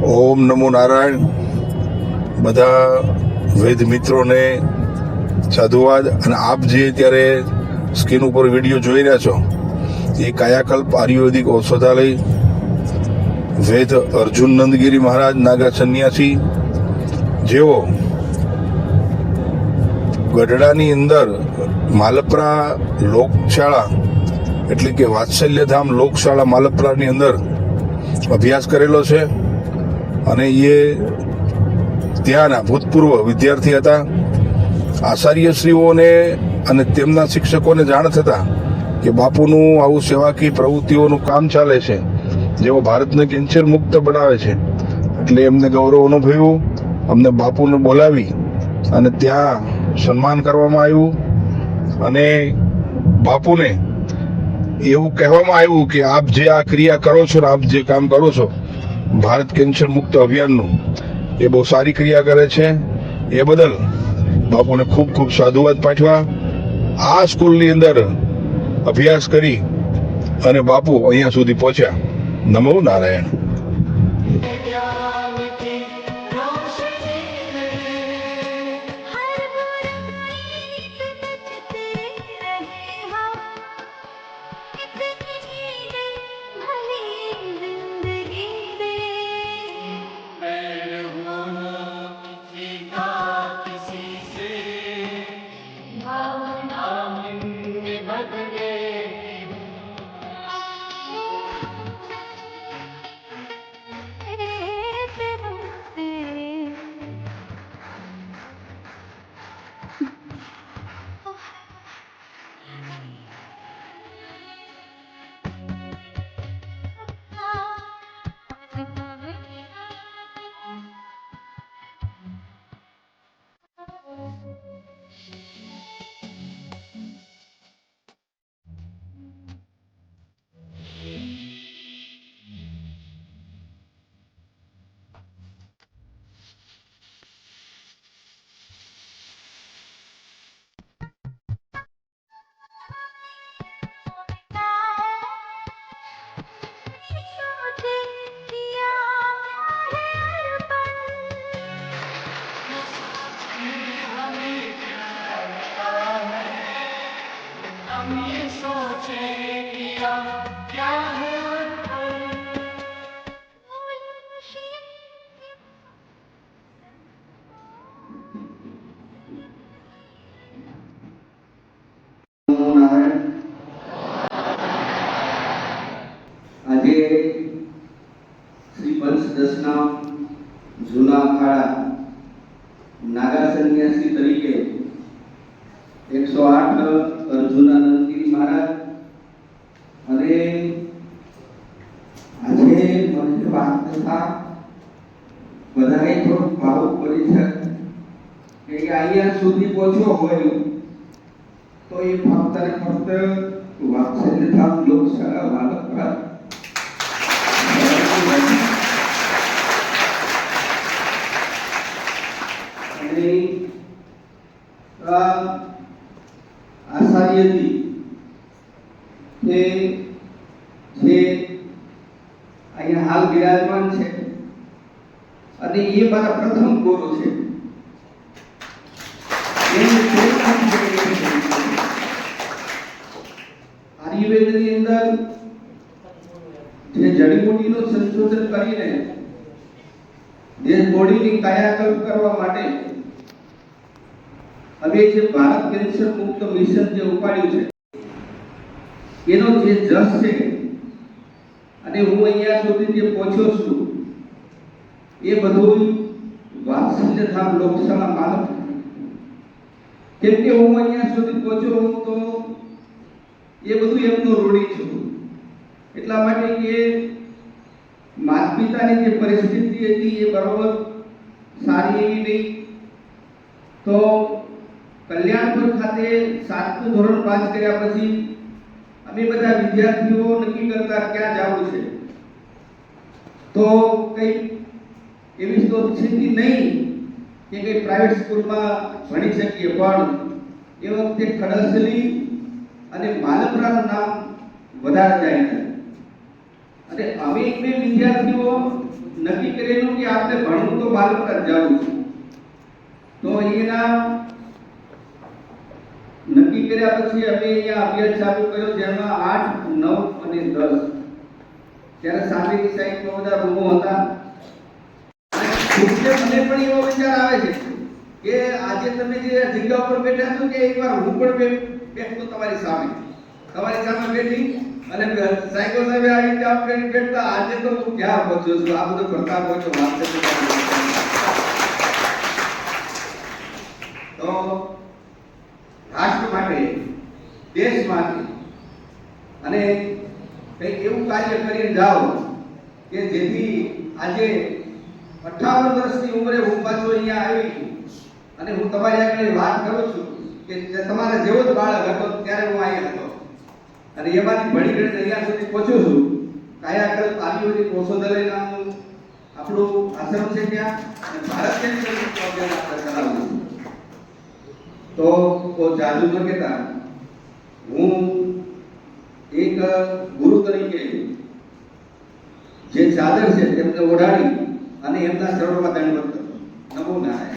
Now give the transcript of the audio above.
ઓમ નમો નારાયણ. બધા વૈદ મિત્રોને સાધુવાદ. અને આપ જે અત્યારે સ્ક્રીન ઉપર વિડીયો જોઈ રહ્યા છો એ કાયાકલ્પ આયુર્વેદિક ઔષધાલય વૈદ અર્જુન નંદગીરી મહારાજ નાગા સંન્યાસી, જેઓ ગઢડાની અંદર માલપરા લોકશાળા એટલે કે વાત્સલ્યધામ લોકશાળા માલપરાની અંદર અભ્યાસ કરેલો છે અને એ ત્યાંના ભૂતપૂર્વ વિદ્યાર્થી હતા. આચાર્યશ્રીઓને અને તેમના શિક્ષકોને જાણ થતા કે બાપુનું આવું સેવાકીય પ્રવૃત્તિઓનું કામ ચાલે છે, જેઓ ભારતને કેન્સર મુક્ત બનાવે છે. એટલે એમને ગૌરવ અનુભવ્યું. અમને બાપુને બોલાવી અને ત્યાં સન્માન કરવામાં આવ્યું અને બાપુને એવું કહેવામાં આવ્યું કે આપ જે આ ક્રિયા કરો છો ને આપ જે કામ કરો છો ભારત કેન્સર મુક્ત અભિયાનનું, એ બહુ સારી ક્રિયા કરે છે. એ બદલ બાપુને ખૂબ ખૂબ સાધુવાદ પાઠવા. આ સ્કૂલની અંદર અભ્યાસ કરી અને બાપુ અહીંયા સુધી પહોંચ્યા. નમો નારાયણ. આજે શ્રી પંચદશના જૂના અખાડા નાગા સંન્યાસી તરીકે 108 અર્જુનાનંદગીરી મહારાજ અને આજે મને વાત થતા બધાએ થોડું ભાવુક બની છે કે અહીંયા સુધી પહોંચ્યો હોય તો એ ફક્ત ને ફક્ત વાત્સલ્યધામ લોકશાળા માલપરા આચાર્યજી કે જે અહીંયા હાલ બિરાજમાન છે અને એ મારા પ્રથમ ગુરુ છે. આયુર્વેદની અંદર જે જડીબુટીનું સંશોધન કરીને દેહ બોડીની કાયાકલ્પ કરવા માટે હવે જે ભારત કેન્સર મુક્ત મિશન જે ઉપાડ્યું છે એનો જે જસ છે અને હું અહીંયા સુધી જે પહોંચ્યો છું એ બધું વાત્સલ્યધામ લોકશાળા માલપરા. કેમ કે હું અહીંયા સુધી પહોંચ્યો હું તો એ બધું એમનો ઋણી છું. એટલા માટે કે માતા પિતાની જે પરિસ્થિતિ હતી એ બરોબર સારી એવી નહીં. તો કલ્યાણપુર ખાતે 7મું ધોરણ પાસ કર્યા પછી અમે બધા વિદ્યાર્થીઓ નક્કી કરતા ક્યાં જવું છે. તો કઈ એવી તો સ્થિતિ નહીં કે કઈ પ્રાઇવેટ સ્કૂલમાં ભણી શકીએ, પણ એ વખતે ખડસલી અને માલપરાનું નામ વધારે જાય છે. અને અમે બે વિદ્યાર્થીઓ નક્કી કરેલું કે આપણે ભણવું તો બાલપણ જ જવું છે. તો એના નક્કી કર્યા પછી અમે અહીંયા અભ્યાસ ચાલુ કર્યો, જેમાં 8, 9 અને 10 ત્યારે સામેની સાઈડમાં બધા રૂમો હતા. મને પણ એવો વિચાર આવે છે કે આજે તમે જે જગ્યા ઉપર બેઠા છો કે એકવાર હું પણ બેઠતો તમારી સામે બેઠી અને સાયકો સાહેબ આવી કામ કરી બેઠતા. આજે તો હું ક્યાં પહોંચ્યો છું, આ બધું કરતા પહોંચ્યો વાત છે. તો રાષ્ટ્ર માટે, દેશ માટે અને કંઈક એવું કાર્ય કરીને જાઓ કે જેથી આજે 58 વર્ષની ઉંમરે હું પાછો અહીંયા આવી અને હું તમારી આગળ વાત કરું છું કે તમારા જેવો જ બાળક હતો ત્યારે હું અહીંયા હતો અને એમાંથી ભણી ગણી અહીંયા સુધી પહોંચ્યો છું. કાયાકલ્પ આદિવાસી કૌશલ્ય નામનું આપણું આશ્રમ છે ત્યાં, અને ભારત કેન્દ્ર આપણે ચલાવવું. તો જાદુ ન કહેતા હું એક ગુરુ તરીકે જે ચાદર છે તેમને ઓઢાડી અને એમના ચરણોમાં દંડવત કરો. નમો નારાયણ.